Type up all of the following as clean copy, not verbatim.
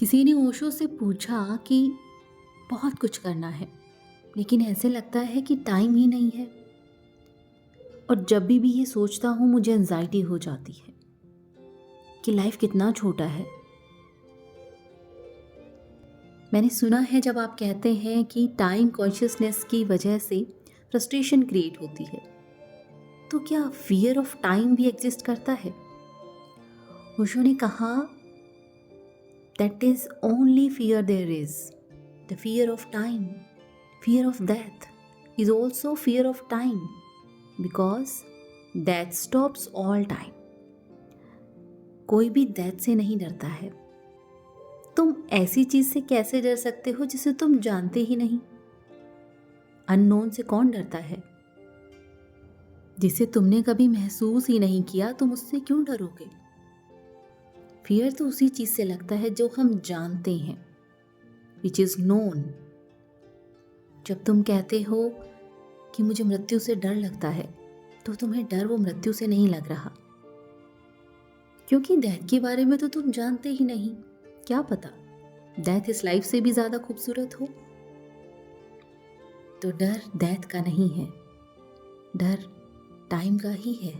किसी ने ओशो से पूछा कि बहुत कुछ करना है, लेकिन ऐसे लगता है कि टाइम ही नहीं है। और जब भी ये सोचता हूँ मुझे एंजाइटी हो जाती है कि लाइफ कितना छोटा है। मैंने सुना है जब आप कहते हैं कि टाइम कॉन्शियसनेस की वजह से फ्रस्ट्रेशन क्रिएट होती है, तो क्या फियर ऑफ टाइम भी एग्जिस्ट करता है? ओशो ने कहा that is only fear there is the fear of time, fear of death is also fear of time because death stops all time. कोई भी डेथ से नहीं डरता है। तुम ऐसी चीज से कैसे डर सकते हो जिसे तुम जानते ही नहीं? अननोन से कौन डरता है? जिसे तुमने कभी महसूस ही नहीं किया तुम उससे क्यों डरोगे? फियर तो उसी चीज से लगता है जो हम जानते हैं, विच इज नोन। जब तुम कहते हो कि मुझे मृत्यु से डर लगता है, तो तुम्हें डर वो मृत्यु से नहीं लग रहा, क्योंकि डेथ के बारे में तो तुम जानते ही नहीं। क्या पता डेथ इस लाइफ से भी ज्यादा खूबसूरत हो। तो डर डेथ का नहीं है, डर टाइम का ही है।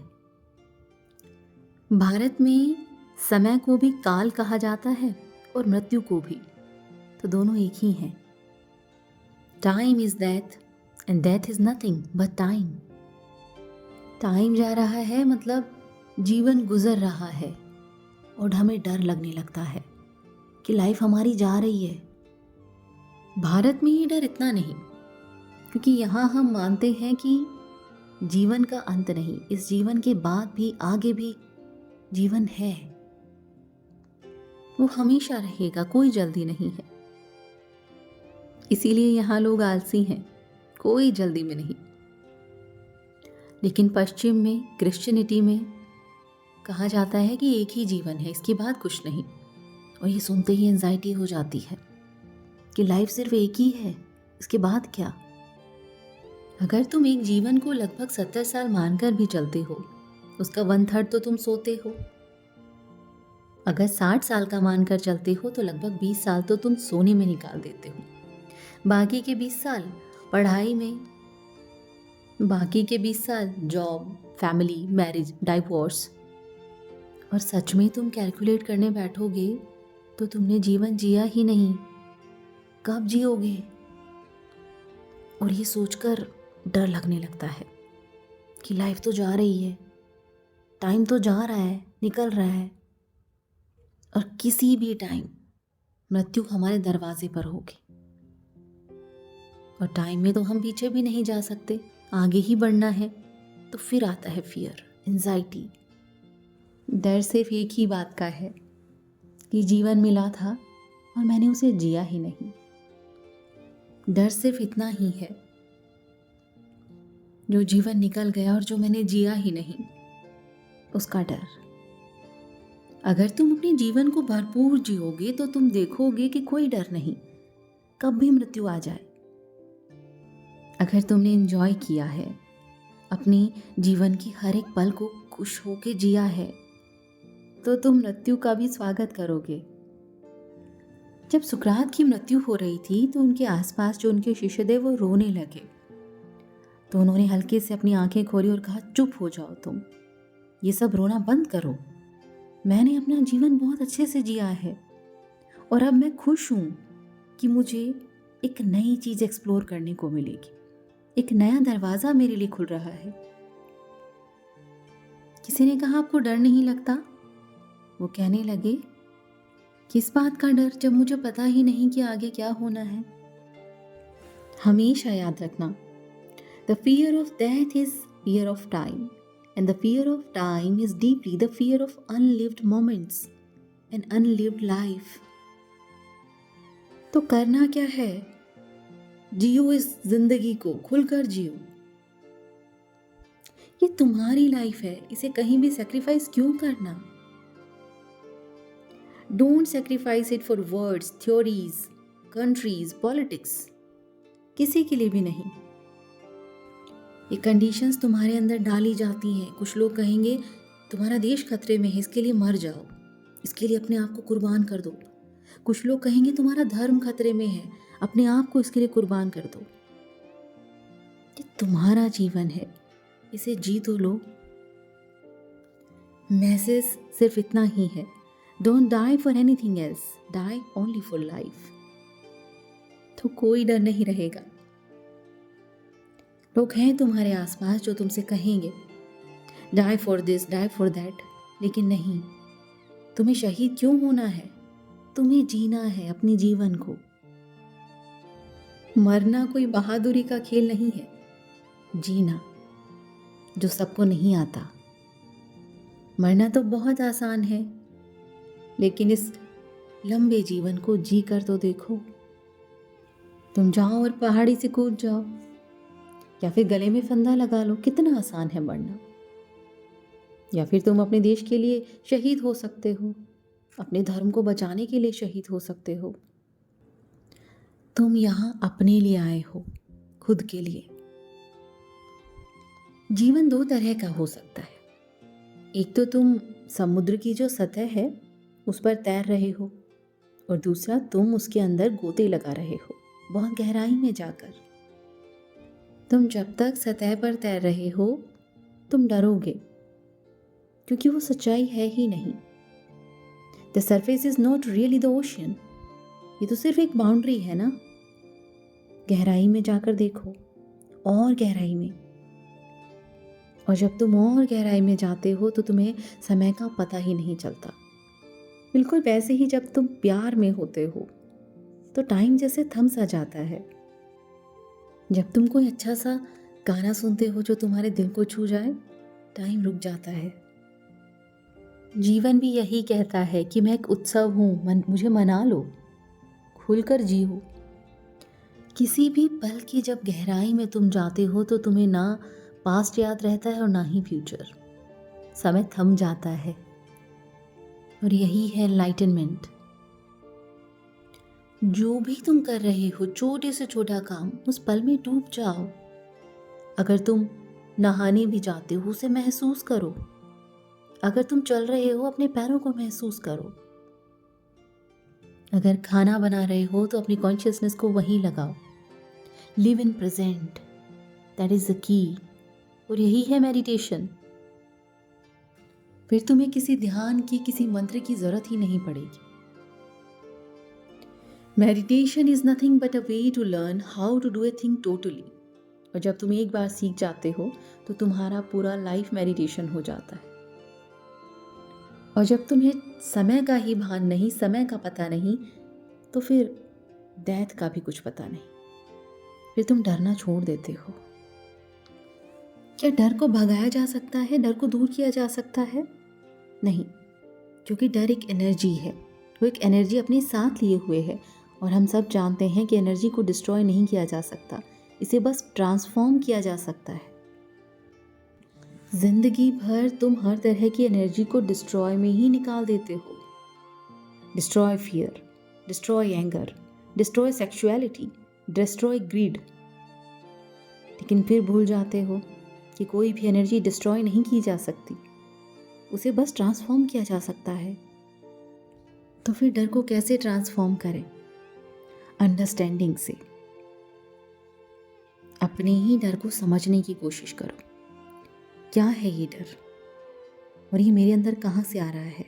भारत में समय को भी काल कहा जाता है और मृत्यु को भी, तो दोनों एक ही हैं। Time is death and death is nothing but time. Time जा रहा है मतलब जीवन गुजर रहा है, और हमें डर लगने लगता है कि लाइफ हमारी जा रही है। भारत में ये डर इतना नहीं, क्योंकि यहाँ हम मानते हैं कि जीवन का अंत नहीं, इस जीवन के बाद भी आगे भी जीवन है, वो हमेशा रहेगा, कोई जल्दी नहीं है। इसीलिए यहाँ लोग आलसी हैं, कोई जल्दी में नहीं। लेकिन पश्चिम में, क्रिश्चियनिटी में कहा जाता है कि एक ही जीवन है, इसके बाद कुछ नहीं। और ये सुनते ही एंजाइटी हो जाती है कि लाइफ सिर्फ एक ही है, इसके बाद क्या? अगर तुम एक जीवन को लगभग 70 साल मानकर भी चलते हो, उसका 1/3 तो तुम सोते हो। अगर 60 साल का मानकर चलते हो तो लगभग 20 साल तो तुम सोने में निकाल देते हो। बाकी के 20 साल पढ़ाई में, बाकी के 20 साल जॉब, फैमिली, मैरिज, डाइवोर्स। और सच में तुम कैलकुलेट करने बैठोगे तो तुमने जीवन जिया ही नहीं, कब जियोगे? और ये सोचकर डर लगने लगता है कि लाइफ तो जा रही है, टाइम तो जा रहा है, निकल रहा है, और किसी भी टाइम मृत्यु हमारे दरवाजे पर होगी। और टाइम में तो हम पीछे भी नहीं जा सकते, आगे ही बढ़ना है। तो फिर आता है फियर, एंजाइटी। डर सिर्फ एक ही बात का है कि जीवन मिला था और मैंने उसे जिया ही नहीं। डर सिर्फ इतना ही है, जो जीवन निकल गया और जो मैंने जिया ही नहीं, उसका डर। अगर तुम अपने जीवन को भरपूर जियोगे तो तुम देखोगे कि कोई डर नहीं, कब भी मृत्यु आ जाए। अगर तुमने एंजॉय किया है, अपनी जीवन की हर एक पल को खुश होके जिया है, तो तुम मृत्यु का भी स्वागत करोगे। जब सुकरात की मृत्यु हो रही थी तो उनके आसपास जो उनके शिष्य थे वो रोने लगे। तो उन्होंने हल्के से अपनी आंखें खोली और कहा, चुप हो जाओ तुम, ये सब रोना बंद करो। मैंने अपना जीवन बहुत अच्छे से जिया है और अब मैं खुश हूं कि मुझे एक नई चीज एक्सप्लोर करने को मिलेगी, एक नया दरवाजा मेरे लिए खुल रहा है। किसी ने कहा, आपको डर नहीं लगता? वो कहने लगे, किस बात का डर जब मुझे पता ही नहीं कि आगे क्या होना है। हमेशा याद रखना, the fear of death is fear of time and the fear of time is deeply the fear of unlived moments and unlived life. तो करना क्या है? जियो इस जिंदगी को, खुलकर जियो। ये तुम्हारी लाइफ है, इसे कहीं भी सैक्रिफाइस क्यों करना? Don't sacrifice it for words, theories, countries, politics, किसी के लिए भी नहीं। ये कंडीशंस तुम्हारे अंदर डाली जाती हैं। कुछ लोग कहेंगे तुम्हारा देश खतरे में है, इसके लिए मर जाओ, इसके लिए अपने आप को कुर्बान कर दो। कुछ लोग कहेंगे तुम्हारा धर्म खतरे में है, अपने आप को इसके लिए कुर्बान कर दो। ये तुम्हारा जीवन है, इसे जी तो लो। मैसेज सिर्फ इतना ही है, don't die for anything else, die only for life. तो कोई डर नहीं रहेगा। लोग हैं तुम्हारे आसपास जो तुमसे कहेंगे die for this, die for that, लेकिन नहीं, तुम्हें शहीद क्यों होना है? तुम्हें जीना है अपने जीवन को। मरना कोई बहादुरी का खेल नहीं है, जीना जो सबको नहीं आता। मरना तो बहुत आसान है, लेकिन इस लंबे जीवन को जी कर तो देखो। तुम जाओ और पहाड़ी से कूद जाओ, या फिर गले में फंदा लगा लो, कितना आसान है मरना। या फिर तुम अपने देश के लिए शहीद हो सकते हो, अपने धर्म को बचाने के लिए शहीद हो सकते हो। तुम यहाँ अपने लिए आए हो, खुद के लिए। जीवन दो तरह का हो सकता है। एक तो तुम समुद्र की जो सतह है उस पर तैर रहे हो, और दूसरा तुम उसके अंदर गोते लगा रहे हो, बहुत गहराई में जाकर। तुम जब तक सतह पर तैर रहे हो तुम डरोगे, क्योंकि वो सच्चाई है ही नहीं। The surface is not really the ocean. ये तो सिर्फ एक बाउंड्री है ना। गहराई में जाकर देखो, और गहराई में। और जब तुम और गहराई में जाते हो तो तुम्हें समय का पता ही नहीं चलता। बिल्कुल वैसे ही जब तुम प्यार में होते हो तो टाइम जैसे थम सा जाता है। जब तुम कोई अच्छा सा गाना सुनते हो जो तुम्हारे दिल को छू जाए, टाइम रुक जाता है। जीवन भी यही कहता है कि मैं एक उत्सव हूँ, मुझे मना लो, खुलकर जियो। किसी भी पल की जब गहराई में तुम जाते हो तो तुम्हें ना पास्ट याद रहता है और ना ही फ्यूचर। समय थम जाता है, और यही है एनलाइटनमेंट। जो भी तुम कर रहे हो, छोटे से छोटा काम, उस पल में डूब जाओ। अगर तुम नहाने भी जाते हो उसे महसूस करो। अगर तुम चल रहे हो अपने पैरों को महसूस करो। अगर खाना बना रहे हो तो अपनी कॉन्शियसनेस को वहीं लगाओ। Live in present, that is the key. और यही है मेडिटेशन। फिर तुम्हें किसी ध्यान की, किसी मंत्र की जरूरत ही नहीं पड़ेगी। Meditation is nothing but a way to learn how to do a thing totally. और जब तुम एक बार सीख जाते हो तो तुम्हारा पूरा लाइफ मेडिटेशन हो जाता है। और जब तुम्हें समय का ही भान नहीं, समय का पता नहीं, तो फिर डेथ का भी कुछ पता नहीं। फिर तुम डरना छोड़ देते हो। क्या डर को भगाया जा सकता है? डर को दूर किया जा सकता है? नहीं, क्योंकि डर एक एनर्जी है। वो एक एनर्जी अपने साथ लिए हुए है, और हम सब जानते हैं कि एनर्जी को डिस्ट्रॉय नहीं किया जा सकता, इसे बस ट्रांसफॉर्म किया जा सकता है। जिंदगी भर तुम हर तरह की एनर्जी को डिस्ट्रॉय में ही निकाल देते हो। Destroy fear, destroy anger, destroy sexuality, destroy greed. लेकिन फिर भूल जाते हो कि कोई भी एनर्जी डिस्ट्रॉय नहीं की जा सकती, उसे बस ट्रांसफॉर्म किया जा सकता है। तो फिर डर को कैसे ट्रांसफॉर्म करें? अंडरस्टैंडिंग से। अपने ही डर को समझने की कोशिश करो। क्या है ये डर, और ये मेरे अंदर कहाँ से आ रहा है?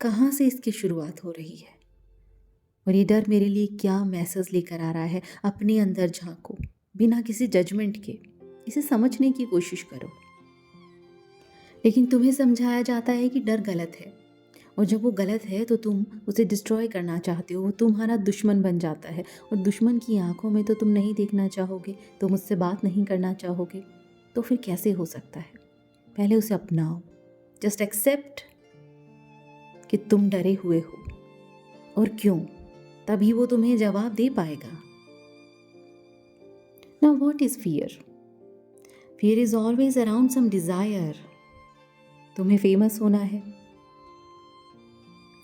कहाँ से इसकी शुरुआत हो रही है? और ये डर मेरे लिए क्या मैसेज लेकर आ रहा है? अपने अंदर झांको, बिना किसी जजमेंट के इसे समझने की कोशिश करो। लेकिन तुम्हें समझाया जाता है कि डर गलत है, और जब वो गलत है तो तुम उसे डिस्ट्रॉय करना चाहते हो। वो तुम्हारा दुश्मन बन जाता है, और दुश्मन की आंखों में तो तुम नहीं देखना चाहोगे, तुम उससे बात नहीं करना चाहोगे। तो फिर कैसे हो सकता है? पहले उसे अपनाओ। जस्ट एक्सेप्ट कि तुम डरे हुए हो, और क्यों, तभी वो तुम्हें जवाब दे पाएगा। Now what is fear? Fear is always around some desire. तुम्हें फेमस होना है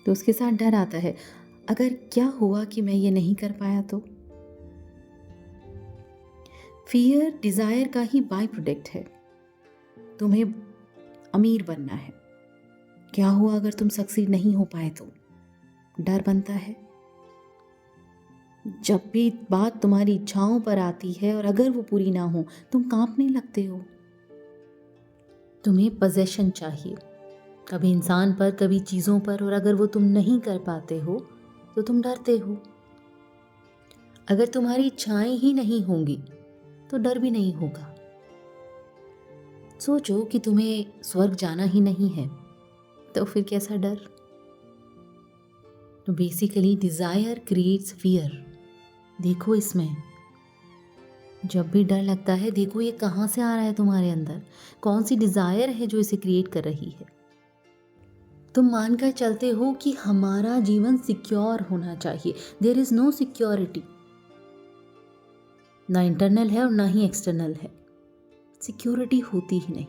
तो उसके साथ डर आता है, अगर क्या हुआ कि मैं ये नहीं कर पाया तो। फियर डिजायर का ही बाय प्रोडक्ट है। तुम्हें अमीर बनना है, क्या हुआ अगर तुम सक्सीड नहीं हो पाए तो? डर बनता है। जब भी बात तुम्हारी इच्छाओं पर आती है और अगर वो पूरी ना हो, तुम कांपने लगते हो। तुम्हें पोजेशन चाहिए, कभी इंसान पर, कभी चीज़ों पर, और अगर वो तुम नहीं कर पाते हो तो तुम डरते हो। अगर तुम्हारी इच्छाएं ही नहीं होंगी तो डर भी नहीं होगा। सोचो कि तुम्हें स्वर्ग जाना ही नहीं है, तो फिर कैसा डर? तो बेसिकली डिजायर क्रिएट्स फियर। देखो इसमें, जब भी डर लगता है, देखो ये कहाँ से आ रहा है तुम्हारे अंदर, कौन सी डिजायर है जो इसे क्रिएट कर रही है। तुम मानकर चलते हो कि हमारा जीवन सिक्योर होना चाहिए। देयर इज नो सिक्योरिटी, ना इंटरनल है और ना ही एक्सटर्नल है। सिक्योरिटी होती ही नहीं।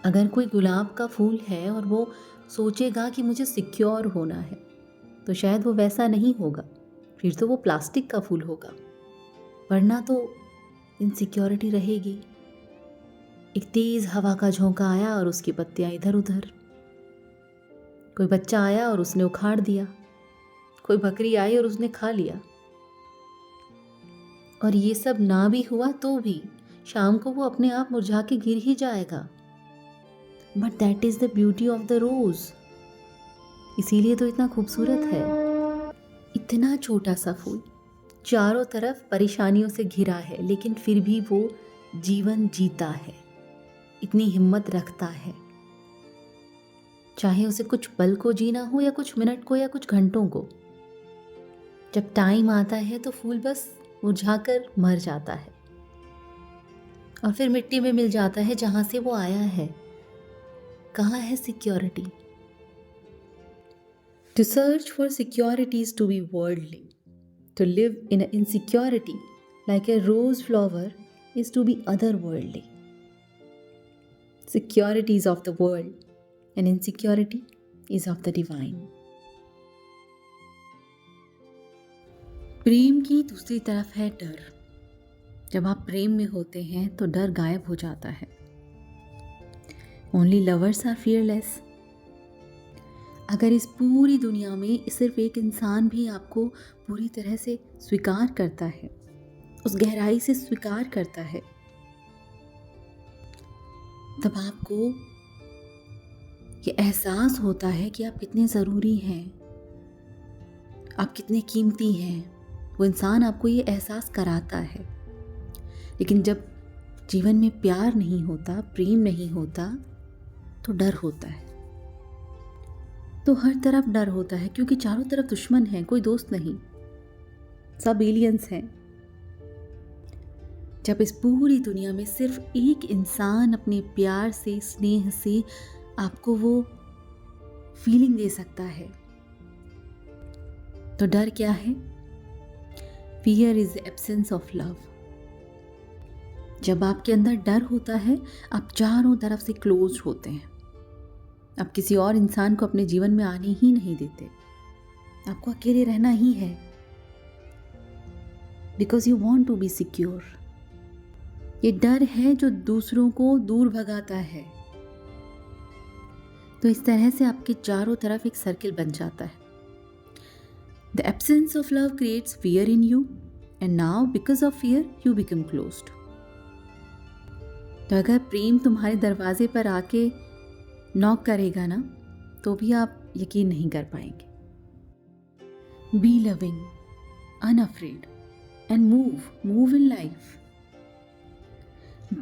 अगर कोई गुलाब का फूल है और वो सोचेगा कि मुझे सिक्योर होना है, तो शायद वो वैसा नहीं होगा, फिर तो वो प्लास्टिक का फूल होगा, वरना तो इनसिक्योरिटी रहेगी। एक तेज हवा का झोंका आया और उसकी पत्तियां इधर उधर। कोई बच्चा आया और उसने उखाड़ दिया, कोई बकरी आई और उसने खा लिया। और ये सब ना भी हुआ तो भी शाम को वो अपने आप मुरझा के गिर ही जाएगा। But that is the beauty of the rose. इसीलिए तो इतना खूबसूरत है। इतना छोटा सा फूल, चारों तरफ परेशानियों से घिरा है, लेकिन फिर भी वो जीवन जीता है, इतनी हिम्मत रखता है। चाहे उसे कुछ पल को जीना हो या कुछ मिनट को या कुछ घंटों को। जब टाइम आता है तो फूल बस मुरझाकर मर जाता है और फिर मिट्टी में मिल जाता है जहां से वो आया है। कहाँ है security? To search for security is to be worldly. To live in insecurity like a rose flower is to be otherworldly. Security is of the world and insecurity is of the divine. प्रेम की दूसरी तरफ है डर। जब आप प्रेम में होते हैं तो डर गायब हो जाता है। Only lovers are fearless. अगर इस पूरी दुनिया में सिर्फ एक इंसान भी आपको पूरी तरह से स्वीकार करता है, उस गहराई से स्वीकार करता है, तब आपको ये एहसास होता है कि आप कितने ज़रूरी हैं, आप कितने कीमती हैं। वो इंसान आपको ये एहसास कराता है। लेकिन जब जीवन में प्यार नहीं होता, प्रेम नहीं होता, तो डर होता है। तो हर तरफ डर होता है, क्योंकि चारों तरफ दुश्मन हैं, कोई दोस्त नहीं, सब एलियंस हैं। जब इस पूरी दुनिया में सिर्फ एक इंसान अपने प्यार से, स्नेह से आपको वो फीलिंग दे सकता है, तो डर क्या है? Fear is the absence of love. जब आपके अंदर डर होता है, आप चारों तरफ से क्लोज होते हैं। आप किसी और इंसान को अपने जीवन में आने ही नहीं देते। आपको अकेले रहना ही है, because you want to be secure. ये डर है जो दूसरों को दूर भगाता है। तो इस तरह से आपके चारों तरफ एक सर्किल बन जाता है। The absence of love creates fear in you and now because of fear you become closed. तो अगर प्रेम तुम्हारे दरवाजे पर आके नॉक करेगा ना, तो भी आप यकीन नहीं कर पाएंगे। B loving, unafraid and move in life.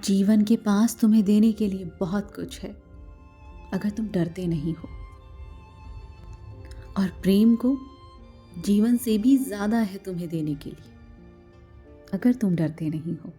जीवन के पास तुम्हें देने के लिए बहुत कुछ है, अगर तुम डरते नहीं हो। और प्रेम को जीवन से भी ज्यादा है तुम्हें देने के लिए, अगर तुम डरते नहीं हो।